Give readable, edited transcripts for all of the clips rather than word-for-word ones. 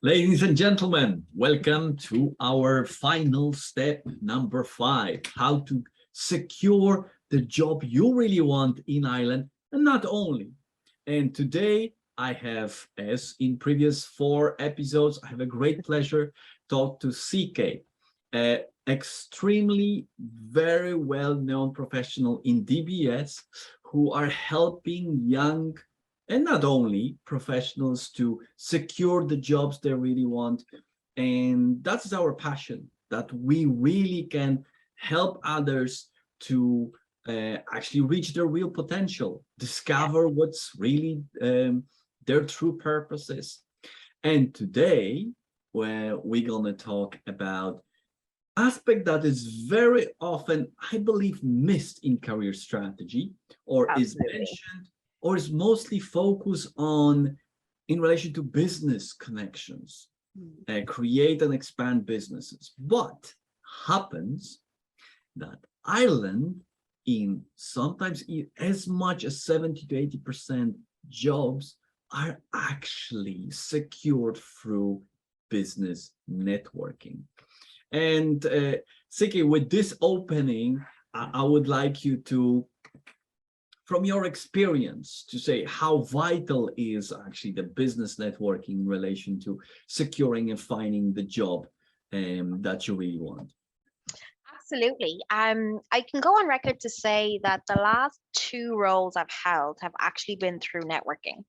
Ladies and gentlemen, welcome to our final step, number 5, how to secure the job you really want in Ireland, and not only. And today I have, as in previous 4 episodes, I have a great pleasure to talk to CK, an extremely very well-known professional in DBS who are helping young and not only professionals to secure the jobs they really want. And that's our passion, that we really can help others to actually reach their real potential, discover what's really their true purposes. And today, we're gonna talk about aspect that is very often, I believe, missed in career strategy, or is mentioned, or is mostly focused on in relation to business connections, create and expand businesses. But happens that Ireland, in sometimes as much as 70 to 80% jobs are actually secured through business networking. And Siki, with this opening, I would like you to, from your experience, to say how vital is actually the business networking in relation to securing and finding the job that you really want. Absolutely. I can go on record to say that the last 2 roles I've held have actually been through networking.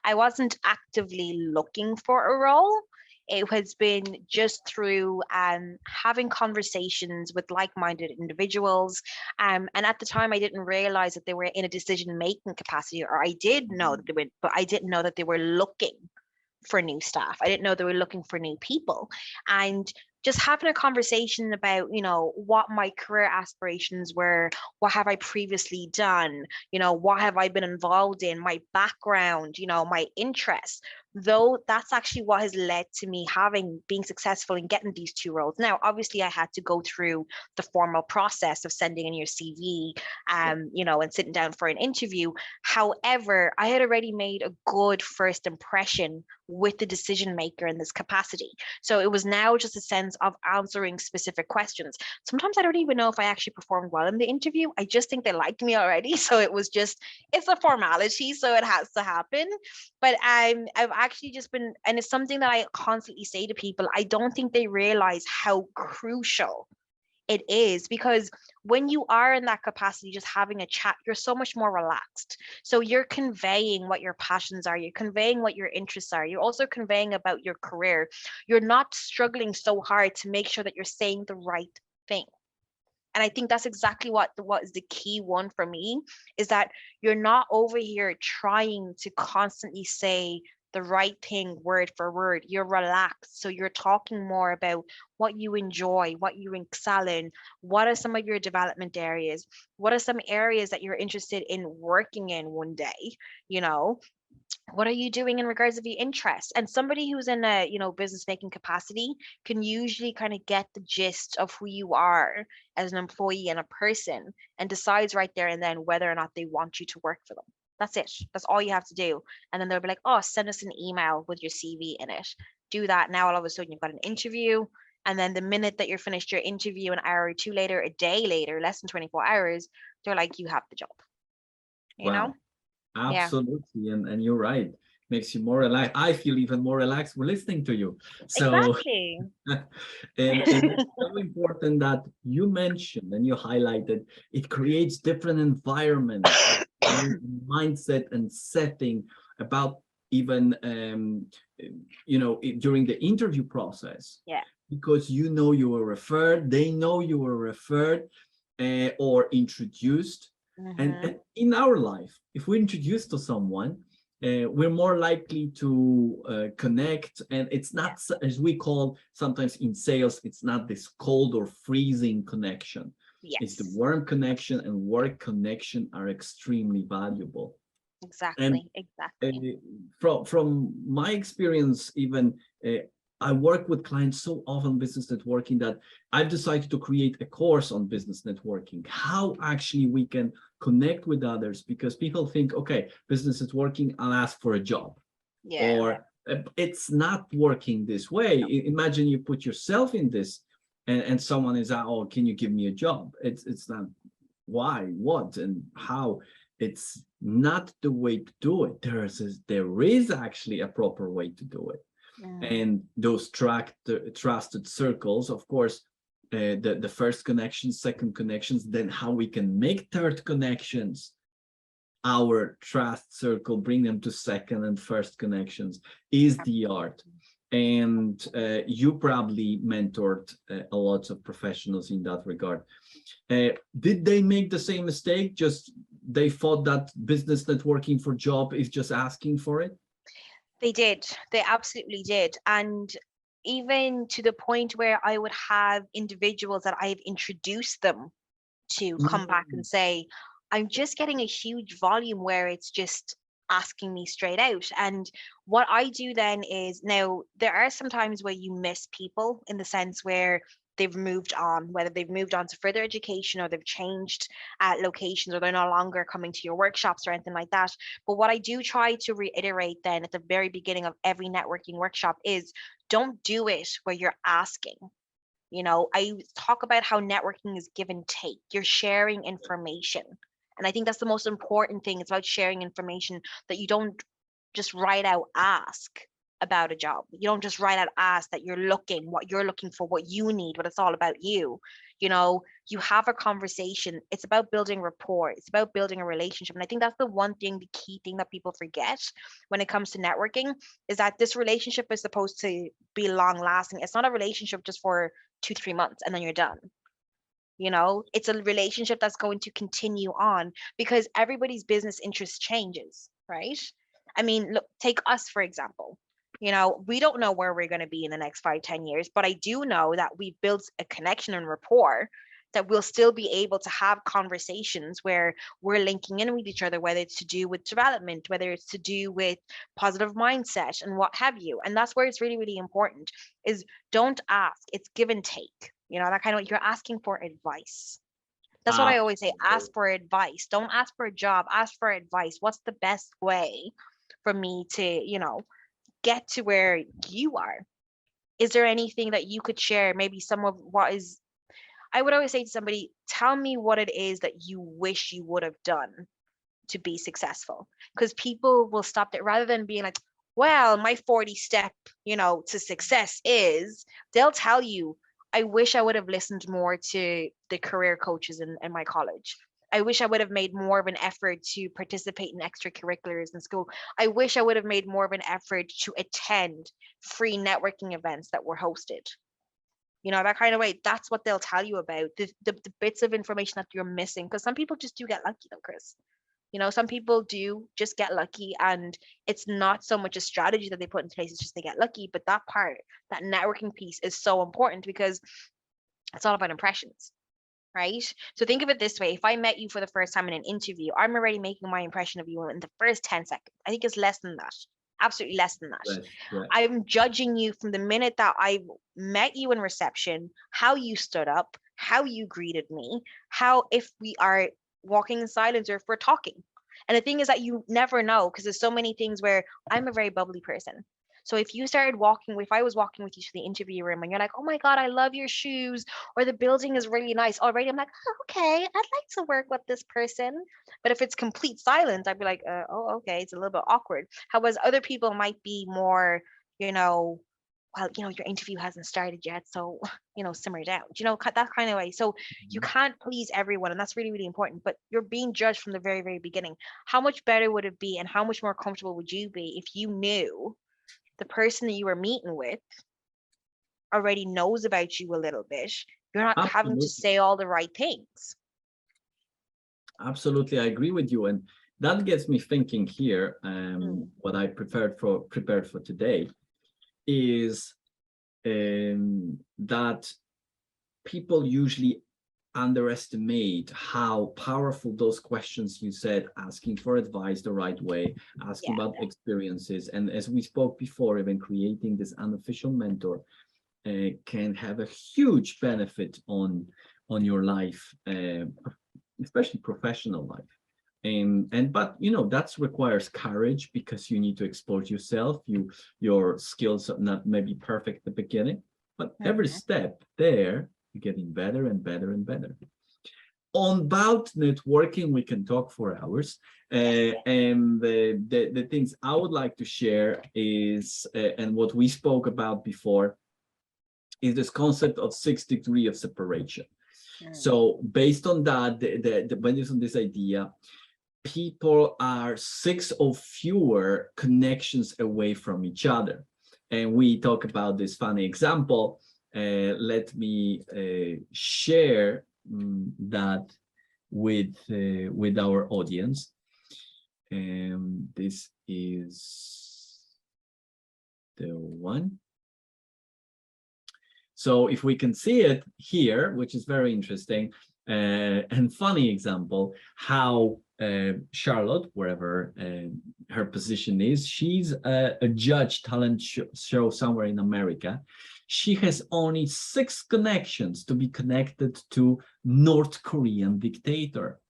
I wasn't actively looking for a role. It has been just through having conversations with like-minded individuals. And at the time, I didn't realize that they were in a decision-making capacity, or I did know that they were, but I didn't know that they were looking for new staff. I didn't know they were looking for new people. And just having a conversation about, what my career aspirations were, what have I previously done, what have I been involved in, my background, my interests, though that's actually what has led to me being successful in getting these 2 roles. Now, obviously, I had to go through the formal process of sending in your CV, and sitting down for an interview. However, I had already made a good first impression with the decision maker in this capacity. So it was now just a sense of answering specific questions. Sometimes I don't even know if I actually performed well in the interview. I just think they liked me already. So it's a formality, so it has to happen. But I've actually just been, and it's something that I constantly say to people, I don't think they realize how crucial it is, because when you are in that capacity, just having a chat, you're so much more relaxed. So you're conveying what your passions are, you're conveying what your interests are, you're also conveying about your career. You're not struggling so hard to make sure that you're saying the right thing. And I think that's exactly what is the key one for me, is that you're not over here trying to constantly say the right thing word for word. You're relaxed. So you're talking more about what you enjoy, what you excel in, what are some of your development areas, what are some areas that you're interested in working in one day, what are you doing in regards of your interests? And somebody who's in a business making capacity can usually kind of get the gist of who you are as an employee and a person, and decides right there and then whether or not they want you to work for them. That's it. That's all you have to do. And then they'll be like, oh, send us an email with your CV in it. Do that. Now all of a sudden you've got an interview. And then the minute that you're finished your interview, an hour or two later, a day later, less than 24 hours, they're like, you have the job. Wow. Yeah. Absolutely, and you're right. Makes you more relaxed. I feel even more relaxed when listening to you. So, Exactly. and it's so important that you mentioned and you highlighted it creates different environments, mindset and setting about even during the interview process. Yeah. Because you were referred, they know you were referred or introduced. And in our life, if we're introduced to someone, we're more likely to connect. And it's not, as we call sometimes in sales, it's not this cold or freezing connection. Yes. It's the warm connection, and work connection are extremely valuable. And Exactly. from my experience, even I work with clients so often business networking that I've decided to create a course on business networking, how actually we can connect with others, because people think, okay, business networking, I'll ask for a job. Yeah. Or It's not working this way. Imagine you put yourself in this, and someone is out, oh, can you give me a job? It's not why, what, and how. It's not the way to do it. There is actually a proper way to do it. And those trusted circles, of course, the first connections, second connections, then how we can make third connections, our trust circle, bring them to second and first connections, is the art. And you probably mentored a lot of professionals in that regard. Did they make the same mistake? Just they thought that business networking for job is just asking for it? They did. They absolutely did. And even to the point where I would have individuals that I've introduced them to come back and say, I'm just getting a huge volume where it's just asking me straight out. And what I do then is, now there are some times where you miss people in the sense where they've moved on, whether they've moved on to further education or they've changed locations, or they're no longer coming to your workshops or anything like that. But what I do try to reiterate then at the very beginning of every networking workshop is, don't do it where you're asking. You know, I talk about how networking is give and take. You're sharing information. And I think that's the most important thing. It's about sharing information, that you don't just write out ask about a job. You don't just write out ask that you're looking, what you're looking for, what you need, but it's all about you. You know, you have a conversation. It's about building rapport. It's about building a relationship. And I think that's the one thing, the key thing that people forget when it comes to networking, is that this relationship is supposed to be long lasting. It's not a relationship just for 2-3 months and then you're done. You know, it's a relationship that's going to continue on, because everybody's business interest changes, right? I mean, look, take us for example. You know, we don't know where we're going to be in the next 5-10 years, but I do know that we've built a connection and rapport that we'll still be able to have conversations where we're linking in with each other, whether it's to do with development, whether it's to do with positive mindset and what have you. And that's where it's really, really important is, don't ask, it's give and take. You know, that kind of, you're asking for advice. That's what I always say, ask for advice. Don't ask for a job, ask for advice. What's the best way for me to, you know, get to where you are? Is there anything that you could share? Maybe some of what is, I would always say to somebody, tell me what it is that you wish you would have done to be successful. Because people will stop there rather than being like, well, my 40 step, you know, to success is, they'll tell you, I wish I would have listened more to the career coaches in my college. I wish I would have made more of an effort to participate in extracurriculars in school. I wish I would have made more of an effort to attend free networking events that were hosted. You know, that kind of way. That's what they'll tell you about the bits of information that you're missing. Because some people just do get lucky though, Chris. You know, some people do just get lucky, and it's not so much a strategy that they put in place, it's just they get lucky. But that part, that networking piece is so important, because it's all about impressions, right? So think of it this way. If I met you for the first time in an interview, I'm already making my impression of you in the first 10 seconds. I think it's less than that. Absolutely less than that. Right. I'm judging you from the minute that I met you in reception, how you stood up, how you greeted me, how, if we are walking in silence or if we're talking. And the thing is that you never know, because there's so many things where I'm a very bubbly person. So if you started walking, if I was walking with you to the interview room and you're like, oh my God, I love your shoes, or the building is really nice already, I'm like, oh, okay, I'd like to work with this person. But if it's complete silence, I'd be like, oh, okay, it's a little bit awkward. However, other people might be more, you know, well, you know, your interview hasn't started yet, so, you know, simmer down, you know, that kind of way. So you can't please everyone, and that's really, really important. But you're being judged from the very, very beginning. How much better would it be, and how much more comfortable would you be if you knew the person that you were meeting with already knows about you a little bit? You're not having to say all the right things. Absolutely, I agree with you, and that gets me thinking here. What I prepared for today is that people usually underestimate how powerful those questions you said, asking for advice the right way, asking about experiences, and as we spoke before, even creating this unofficial mentor can have a huge benefit on your life, especially professional life. And but that requires courage, because you need to expose yourself. Your skills are not maybe perfect at the beginning, but every Mhm. step there, you're getting better and better and better. On about networking, we can talk for hours. Yes. And the things I would like to share is, and what we spoke about before, is this concept of 6 degrees of separation. Mm. So based on that, based on this idea, people are 6 or fewer connections away from each other. And we talk about this funny example. Let me share that with our audience. And this is the one. So if we can see it here, which is very interesting and funny example, how Charlotte, wherever her position is, she's a judge talent show somewhere in America. She has only 6 connections to be connected to North Korean dictator.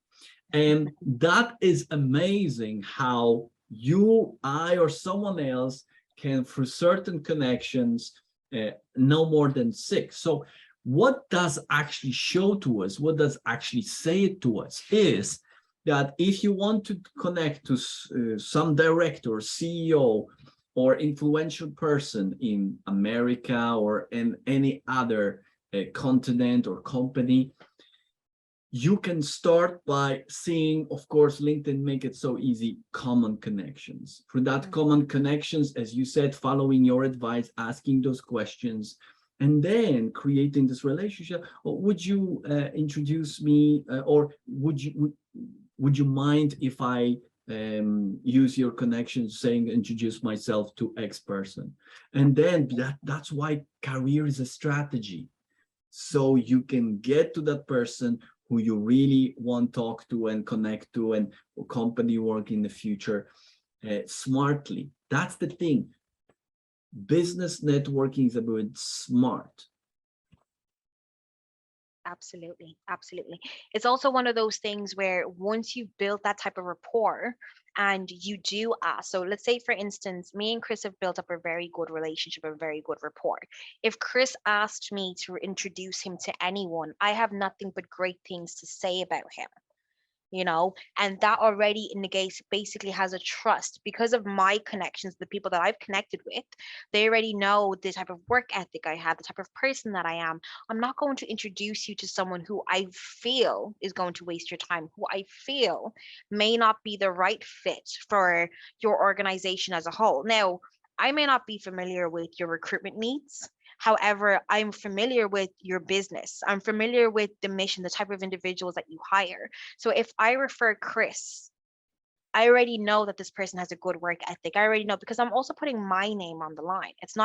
And that is amazing how you, I, or someone else can, through certain connections, no more than 6. So what does actually show to us, what does actually say it to us, is that if you want to connect to some director, CEO, or influential person in America or in any other continent or company, you can start by seeing, of course, LinkedIn make it so easy, common connections. For that common connections, as you said, following your advice, asking those questions, and then creating this relationship. Or would you introduce me, or would you mind if I use your connections, saying introduce myself to X person? And then that's why career is a strategy. So you can get to that person who you really want to talk to and connect to, and company work in the future smartly. That's the thing. Business networking is about smart. Absolutely, absolutely. It's also one of those things where once you've built that type of rapport and you do ask, so let's say, for instance, me and Chris have built up a very good relationship, a very good rapport. If Chris asked me to introduce him to anyone, I have nothing but great things to say about him. And that already negates, basically has a trust because of my connections, the people that I've connected with. They already know the type of work ethic I have, the type of person that I am. I'm not going to introduce you to someone who I feel is going to waste your time, who I feel may not be the right fit for your organization as a whole. Now, I may not be familiar with your recruitment needs. However, I'm familiar with your business. I'm familiar with the mission, the type of individuals that you hire. So if I refer Chris, I already know that this person has a good work ethic. I already know because I'm also putting my name on the line. Exactly. It's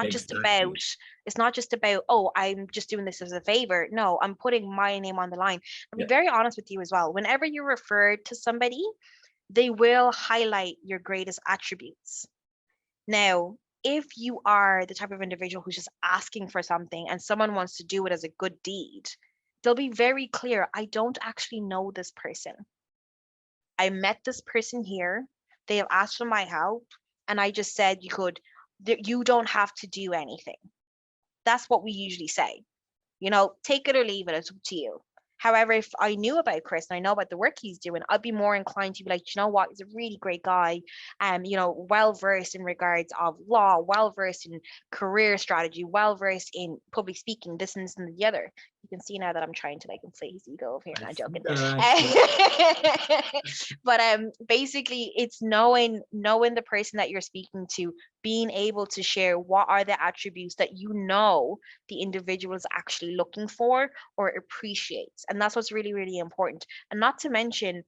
not just about, oh, I'm just doing this as a favor. No, I'm putting my name on the line. I'll be Yeah, very honest with you as well. Whenever you refer to somebody, they will highlight your greatest attributes. Now, if you are the type of individual who's just asking for something and someone wants to do it as a good deed, they'll be very clear. I don't actually know this person. I met this person here. They have asked for my help, and I just said you don't have to do anything. That's what we usually say. Take it or leave it. It's up to you. However, if I knew about Chris and I know about the work he's doing, I'd be more inclined to be like, you know what, he's a really great guy, well versed in regards of law, well versed in career strategy, well versed in public speaking, this and the other. You can see now that I'm trying to like inflate his ego over here. I Not see joking. that actually. But basically, it's knowing the person that you're speaking to, being able to share what are the attributes that the individual is actually looking for or appreciates. And that's what's really, really important. And not to mention,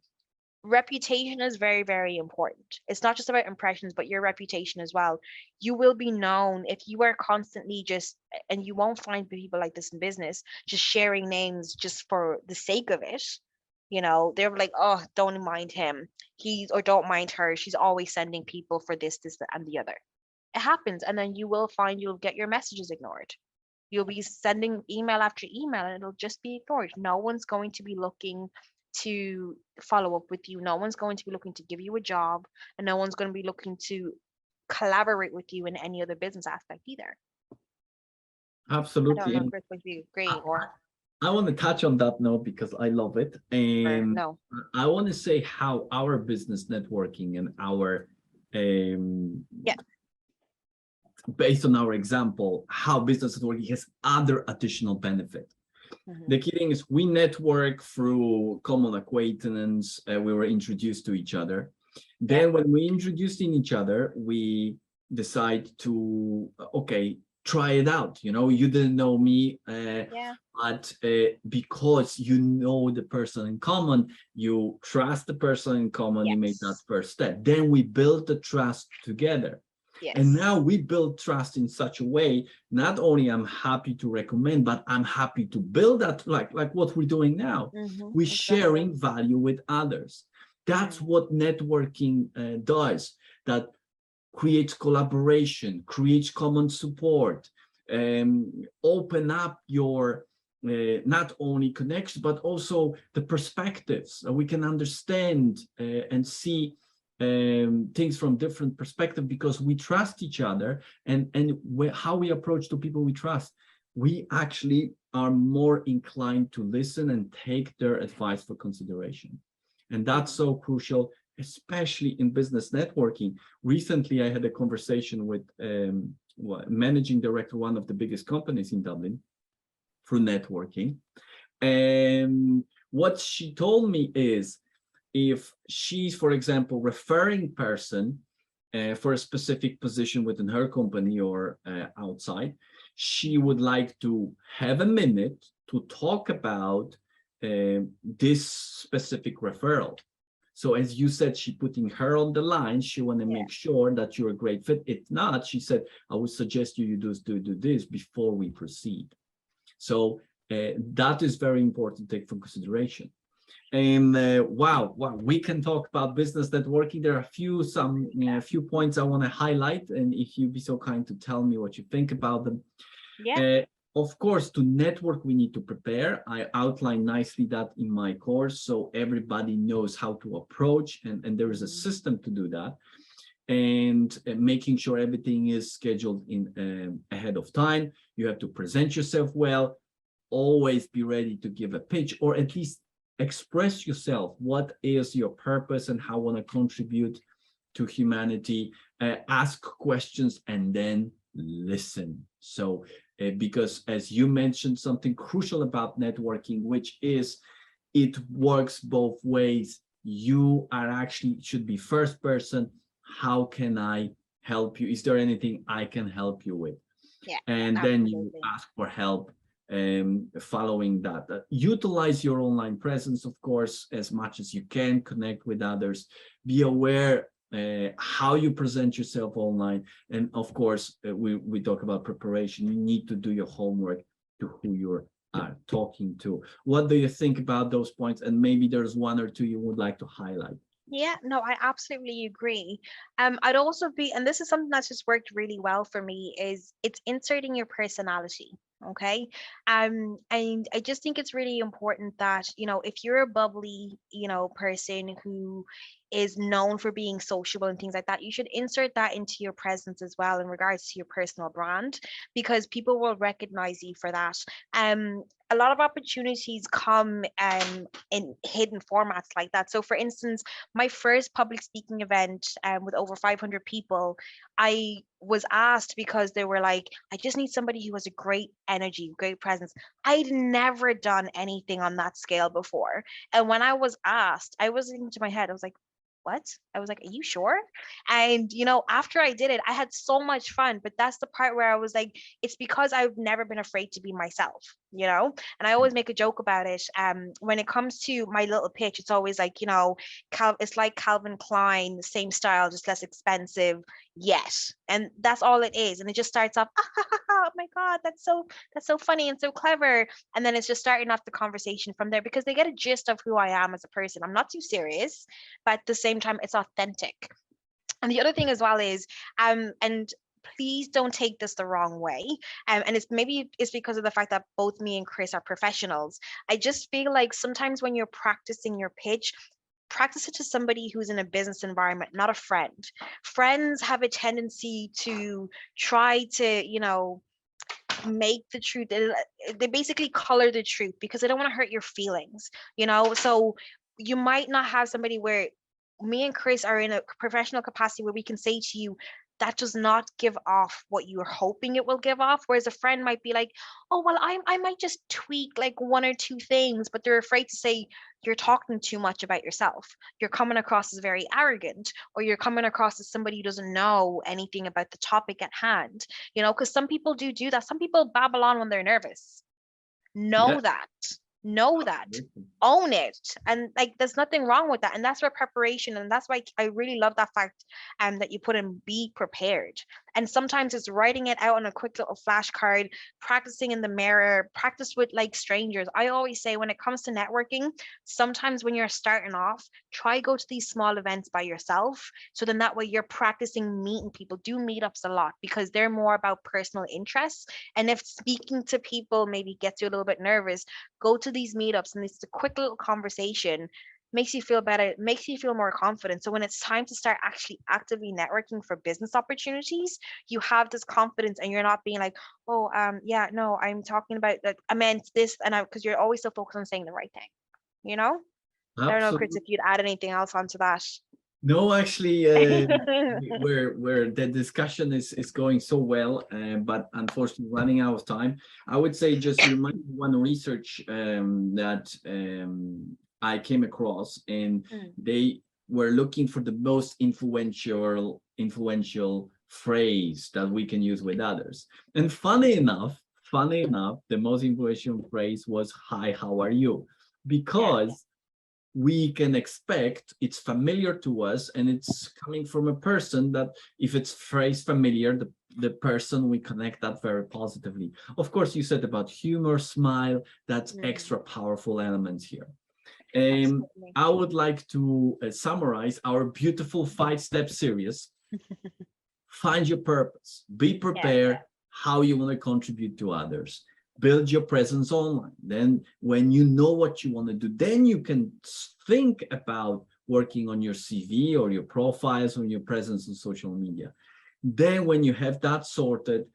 reputation is very, very important. It's not just about impressions, but your reputation as well. You will be known if you are constantly and you won't find people like this in business, just sharing names just for the sake of it. They're like, oh, don't mind him. Or don't mind her. She's always sending people for this, and the other. It happens. And then you will find you'll get your messages ignored. You'll be sending email after email and it'll just be ignored. No one's going to be looking to follow up with you. No one's going to be looking to give you a job, and no one's going to be looking to collaborate with you in any other business aspect either. I don't Absolutely. know, And Chris, would you I, agree I want to touch on that note because I love it. or And no? I want to say how our business networking and our Yeah. based on our example, how business networking has other additional benefit. Mhm. The key thing is we network through common acquaintance. We were introduced to each other. Then when we introduced in each other, we decide to, okay, try it out. You know, you didn't know me, Yeah. but because you know the person in common, you trust the person in common, you made that Yes. first step. Then we built the trust together. And Yes. now we build trust in such a way, not only I'm happy to recommend, but I'm happy to build that, like what we're doing now. We're Exactly. sharing value with others. That's Mhm. what networking does. That creates collaboration, creates common support, open up your not only connections, but also the perspectives. We can understand and see things from different perspective because we trust each other, and how we approach to people we trust, we actually are more inclined to listen and take their advice for consideration. And that's Mhm. so crucial, especially in business networking. Recently, I had a conversation with managing director, one of the biggest companies in Dublin, through networking. And what she told me is, if she's, for example, referring person for a specific position within her company or outside, she would like to have a minute to talk about this specific referral. So as you said, she putting her on the line. She want to Yeah. make sure that you're a great fit. If not, she said, I would suggest you do this before we proceed. So that is very important to take for consideration. And wow, we can talk about business networking. There are a few points I want to highlight, and if you'd be so kind to tell me what you think about them. Yeah. Of course, to network, we need to prepare. I outlined nicely that in my course, so everybody knows how to approach, and there is a system to do that. And making sure everything is scheduled in ahead of time. You have to present yourself well, always be ready to give a pitch, or at least express yourself. What is your purpose and how want to contribute to humanity? Ask questions and then listen. So because as you mentioned, something crucial about networking, which is it works both ways. You are actually should be first person. How can I help you? Is there anything I can help you with? Yeah. And then you Absolutely. ask for help following that. Utilize your online presence, of course, as much as you can. Connect with others. Be aware how you present yourself online. And of course, we talk about preparation. You need to do your homework to who you're talking to. What do you think about those points? And maybe there's one or two you would like to highlight. Yeah, no, I absolutely agree. I'd also be, and this is something that's just worked really well for me, is it's inserting your personality. Okay. And I just think it's really important that, if you're a bubbly, person who is known for being sociable and things like that, you should insert that into your presence as well in regards to your personal brand, because people will recognize you for that. A lot of opportunities come in hidden formats like that. So for instance, my first public speaking event with over 500 people, I was asked because they were like, I just need somebody who has a great energy, great presence. I'd never done anything on that scale before. And when I was asked, I was into my head, I was like, what? I was like, are you sure? And, after I did it, I had so much fun. But that's the part where I was like, it's because I've never been afraid to be myself, And I always make a joke about it. When it comes to my little pitch, it's always like, it's like Calvin Klein, the same style, just less expensive. Yes. And that's all it is. And it just starts off, oh my God, that's so funny and so clever. And then it's just starting off the conversation from there because they get a gist of who I am as a person. I'm not too serious, but at the same time, it's authentic. And the other thing as well is, and please don't take this the wrong way. And it's because of the fact that both me and Chris are professionals. I just feel like sometimes when you're practicing your pitch, practice it to somebody who's in a business environment, not a friend. Friends have a tendency to try to, make the truth. They basically color the truth because they don't want to hurt your feelings, So you might not have somebody where me and Chris are in a professional capacity where we can say to you, that does not give off what you're hoping it will give off. Whereas a friend might be like, oh, well, I might just tweak like one or two things, but they're afraid to say you're talking too much about yourself. You're coming across as very arrogant, or you're coming across as somebody who doesn't know anything about the topic at hand, because some people do that. Some people babble on when they're nervous. Yeah, Know that. Know that. absolutely. Own it. And like there's nothing wrong with that. And that's where preparation, and that's why I really love that fact that you put in be prepared. And sometimes it's writing it out on a quick little flashcard, practicing in the mirror, practice with like strangers. I always say when it comes to networking, sometimes when you're starting off, try go to these small events by yourself. So then that way you're practicing meeting people. Do meetups a lot because they're more about personal interests. And if speaking to people maybe gets you a little bit nervous, go to these meetups and it's a quick little conversation, makes you feel better, makes you feel more confident. So when it's time to start actually actively networking for business opportunities, you have this confidence and you're not being like, oh, yeah, no, I'm talking about that. I meant this, and because you're always so focused on saying the right thing, you know? I don't know, Chris, Absolutely. if you'd add anything else onto that. No, actually, where the discussion is going so well, but unfortunately running out of time. I would say just remind one research that I came across, and Mm, they were looking for the most influential phrase that we can use with others. And funny enough, the most influential phrase was "Hi, how are you?" yeah. Because we can expect it's familiar to us and it's coming from a person that if it's phrase familiar, the person we connect that very positively. Of course, you said about humor, smile, that's Mm, extra powerful elements here. um, absolutely. I would like to summarize our beautiful 5-step series. Find your purpose, be Yeah. prepared, how you want to contribute to others, build your presence online. Then when you know what you want to do, then you can think about working on your CV or your profiles or your presence on social media. Then when you have that sorted,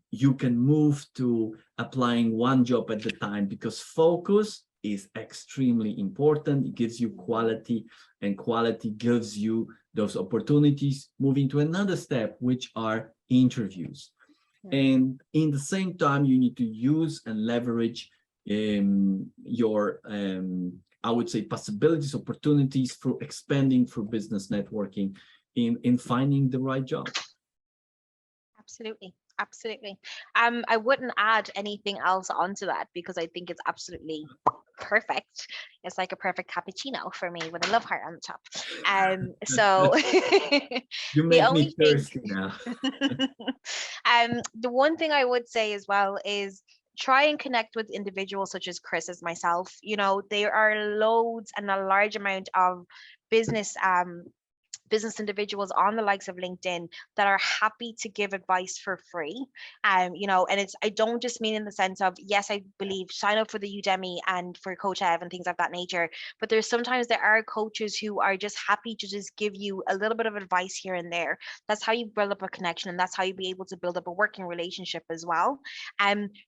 you can move to applying one job at a time, because focus is extremely important. It gives you quality, and quality gives you those opportunities. Moving to another step, which are interviews. Mm, And in the same time, you need to use and leverage your, I would say, possibilities, opportunities for expanding, for business networking, in finding the right job. absolutely. Absolutely. I wouldn't add anything else onto that because I think it's absolutely perfect. It's like a perfect cappuccino for me with a love heart on the top. So You the make me only thing, thirsty now. the one thing I would say as well is try and connect with individuals such as Chris as myself. There are loads and a large amount of business business individuals on the likes of LinkedIn that are happy to give advice for free. And I don't just mean in the sense of, yes, I believe sign up for the Udemy and for Coach Ev and things of that nature. But sometimes there are coaches who are just happy to just give you a little bit of advice here and there. That's how you build up a connection, and that's how you be able to build up a working relationship as well.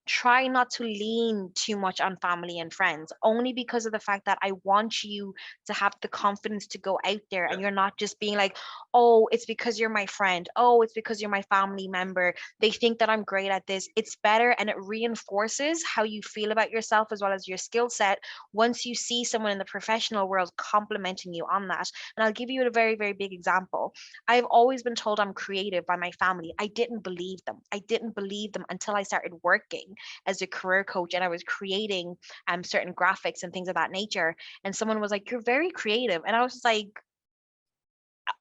Try not to lean too much on family and friends, only because of the fact that I want you to have the confidence to go out there and you're not just being like, oh, it's because you're my friend. Oh, it's because you're my family member. They think that I'm great at this. It's better, and it reinforces how you feel about yourself as well as your skill set once you see someone in the professional world complimenting you on that. And I'll give you a very, very big example. I've always been told I'm creative by my family. I didn't believe them. I didn't believe them until I started working as a career coach and I was creating certain graphics and things of that nature. And someone was like, "You're very creative." And I was just like,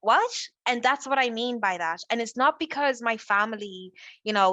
what? And that's what I mean by that. And it's not because my family,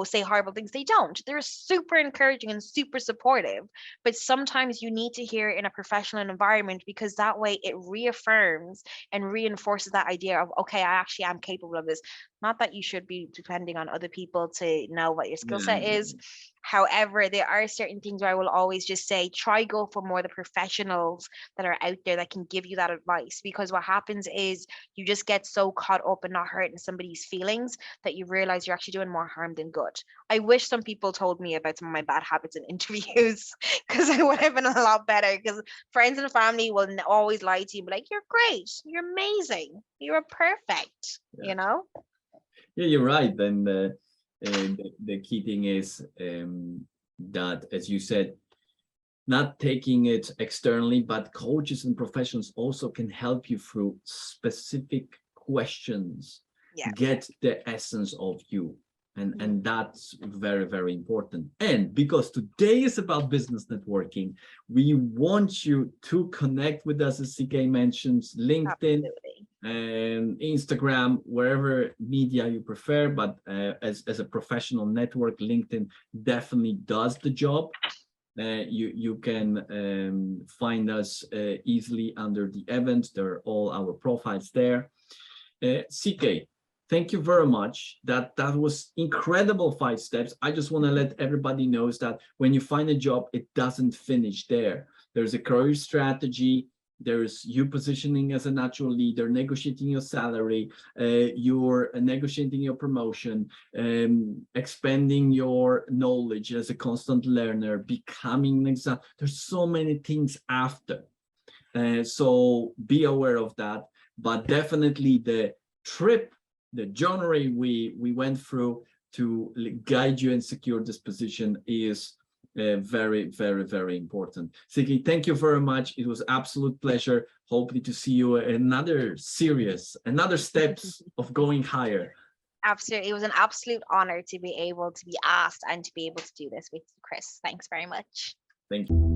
say horrible things. They don't. They're super encouraging and super supportive. But sometimes you need to hear it in a professional environment, because that way it reaffirms and reinforces that idea of, okay, I actually am capable of this. Not that you should be depending on other people to know what your skill Yeah, set is. However, there are certain things where I will always just say, try go for more the professionals that are out there that can give you that advice. Because what happens is you just get so caught up in not hurting somebody's feelings that you realize you're actually doing more harm than good. I wish some people told me about some of my bad habits in interviews, because I would have been a lot better. Because friends and family will always lie to you, be like, you're great, you're amazing, you're perfect, Yeah, you're right. And the key thing is that, as you said, not taking it externally, but coaches and professionals also can help you through specific questions, Yeah. get the essence of you. And that's very, very important. And because today is about business networking, we want you to connect with us, as CK mentions, LinkedIn, Absolutely. and Instagram, wherever media you prefer. But as a professional network, LinkedIn definitely does the job. You can find us easily under the events. There are all our profiles there. CK, thank you very much. That was incredible 5 steps. I just want to let everybody knows that when you find a job, it doesn't finish there. There's a career strategy. There's you positioning as a natural leader, negotiating your salary, you're negotiating your promotion, expanding your knowledge as a constant learner, becoming an exam. There's so many things after. So be aware of that. But definitely the trip, the journey we went through to guide you and secure this position is very, very, very important. Siki, thank you very much. It was absolute pleasure. Hopefully to see you in another series, another steps of going higher. Absolutely. It was an absolute honor to be able to be asked and to be able to do this with you, Chris. Thanks very much. Thank you.